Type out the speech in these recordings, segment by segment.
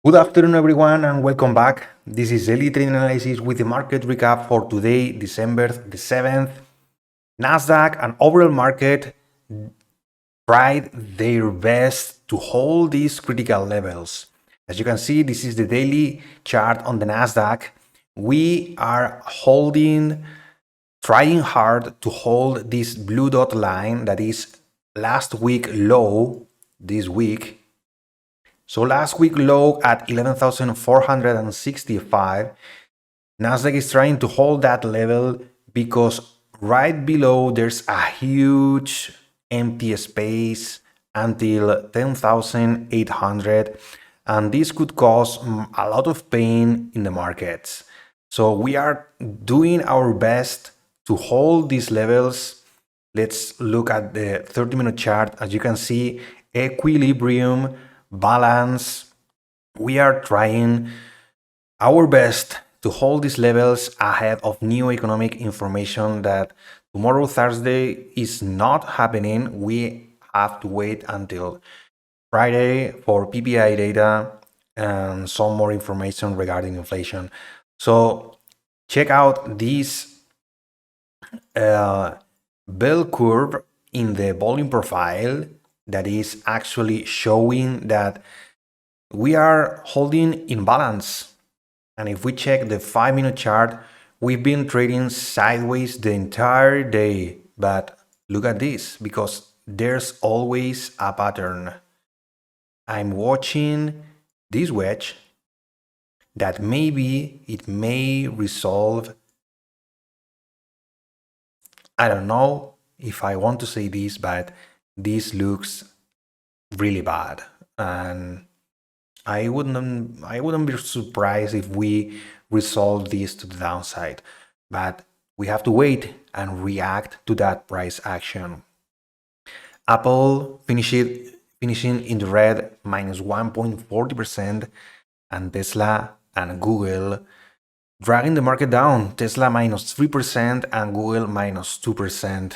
Good afternoon, everyone, and welcome back. This is Daily Trading Analysis with the market recap for today, December the 7th. Nasdaq and overall market tried their best to hold these critical levels. As you can see, this is the daily chart on the Nasdaq. We are trying hard to hold this blue dot line that is last week low this week. So last week low at 11,465. Nasdaq is trying to hold that level because right below there's a huge empty space until 10,800, and this could cause a lot of pain in the markets. So we are doing our best to hold these levels. Let's look at the 30-minute chart. As you can see, equilibrium, balance. We are trying our best to hold these levels ahead of new economic information that tomorrow, Thursday, is not happening. We have to wait until Friday for PPI data and some more information regarding inflation. So check out this bell curve in the volume profile that is actually showing that we are holding in balance. And if we check the 5-minute chart, we've been trading sideways the entire day. But look at this, because there's always a pattern. I'm watching this wedge that maybe it may resolve. I don't know if I want to say this, but this looks really bad. And I wouldn't be surprised if we resolve this to the downside, but we have to wait and react to that price action. Apple finishing in the red, minus 1.40%, and Tesla and Google dragging the market down. Tesla minus 3% and Google minus 2%.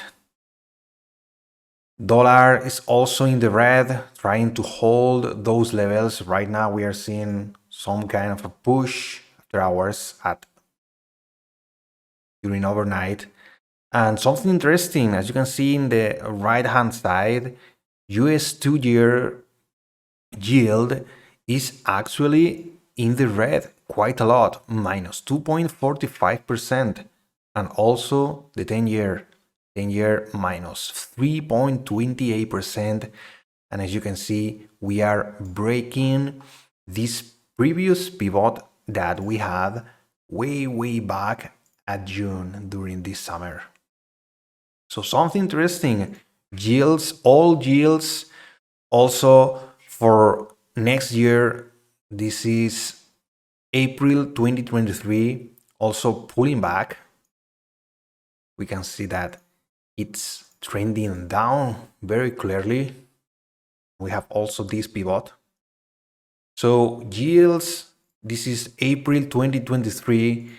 Dollar is also in the red, trying to hold those levels. Right now we are seeing some kind of a push after hours during overnight. And something interesting, as you can see in the right hand side, US 2-year yield is actually in the red quite a lot, minus 2.45%, and also the 10-year minus 3.28%. And as you can see, we are breaking this previous pivot that we had way back at June during this summer. So something interesting, all yields also for next year. This is April 2023, also pulling back. We can see that it's trending down very clearly. We have also this pivot. So yields, this is April 2023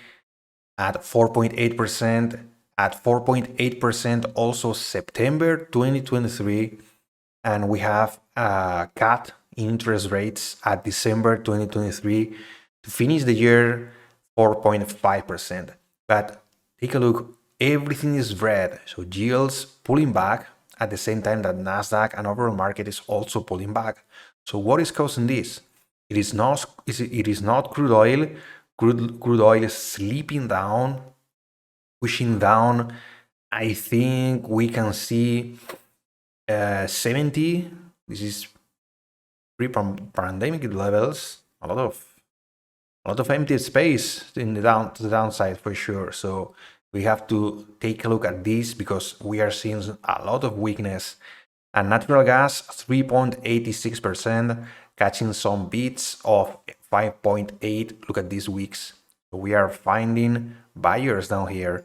at 4.8%, at 4.8% also September 2023, and we have a cut in interest rates at December 2023 to finish the year 4.5%. But take a look, everything is red, so yields pulling back at the same time that Nasdaq and overall market is also pulling back. So what is causing this? It is not crude oil. Crude oil is slipping down, pushing down. I think we can see 70. This is pre-pandemic levels. A lot of empty space in the downside for sure. So we have to take a look at this because we are seeing a lot of weakness. And natural gas 3.86%, catching some beats of 5.8. Look at these weeks. We are finding buyers down here.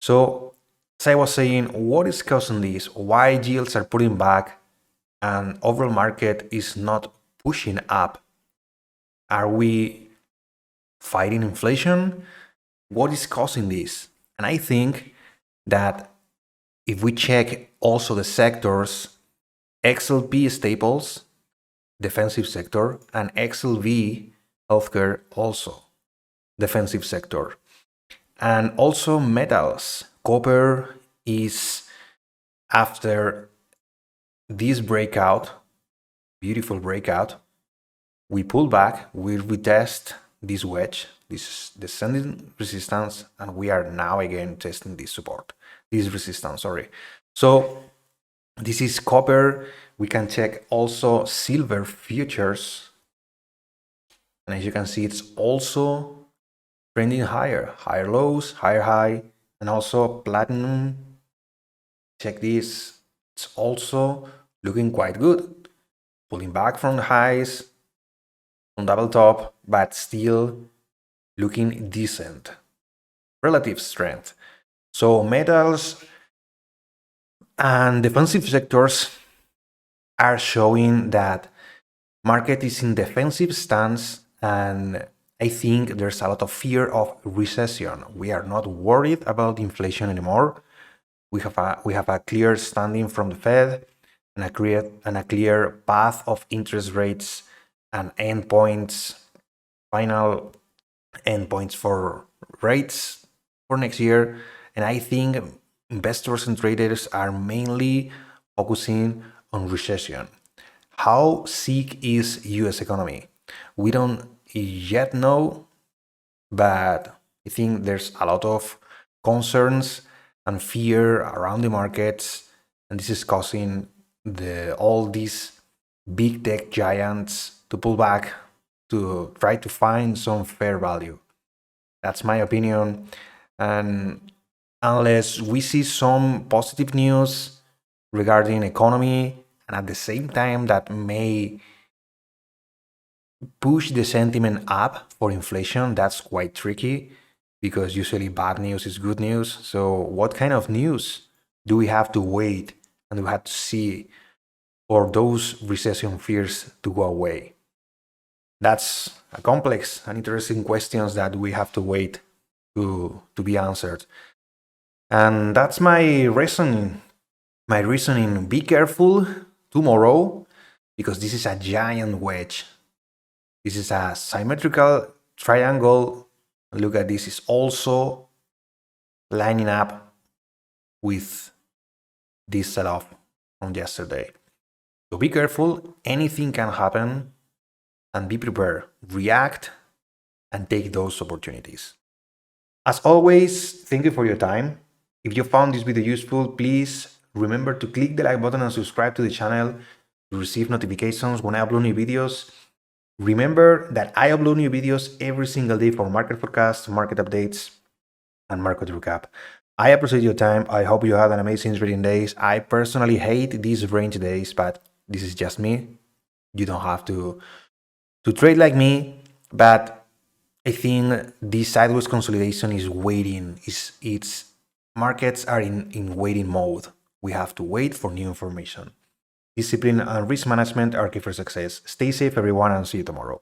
So as I was saying, what is causing this? Why yields are pulling back and overall market is not pushing up? Are we fighting inflation? What is causing this? And I think that if we check also the sectors, XLP staples, defensive sector, and XLV healthcare also defensive sector. And also metals. Copper is, after this breakout, beautiful breakout, we pull back, we retest this wedge, this descending resistance, and we are now again testing this support, this resistance, sorry. So this is copper. We can check also silver futures, and as you can see, it's also trending higher, higher lows, higher high, and also platinum. Check this, it's also looking quite good, pulling back from the highs on double top, but still looking decent, relative strength. So metals and defensive sectors are showing that market is in defensive stance, and I think there's a lot of fear of recession. We are not worried about inflation anymore. We have a clear standing from the Fed and a clear path of interest rates and endpoints, final endpoints for rates for next year. And I think investors and traders are mainly focusing on recession. How sick is US economy? We don't yet know, but I think there's a lot of concerns and fear around the markets, and this is causing all these big tech giants to pull back to try to find some fair value. That's my opinion. And unless we see some positive news regarding economy, and at the same time that may push the sentiment up for inflation, that's quite tricky, because usually bad news is good news. So what kind of news do we have to wait and we have to see for those recession fears to go away? That's a complex and interesting questions that we have to wait to be answered. And that's my reasoning. My reasoning, be careful tomorrow, because this is a giant wedge. This is a symmetrical triangle. Look at this, is also lining up with this sell-off from yesterday. So be careful, anything can happen, and be prepared. React and take those opportunities. As always, thank you for your time. If you found this video useful, please remember to click the like button and subscribe to the channel to receive notifications when I upload new videos. Remember that I upload new videos every single day for market forecasts, market updates, and market recap. I appreciate your time. I hope you had an amazing trading days. I personally hate these range days, but this is just me. You don't have to trade like me, but I think this sideways consolidation is waiting. It's markets are in waiting mode. We have to wait for new information. Discipline and risk management are key for success. Stay safe, everyone, and see you tomorrow.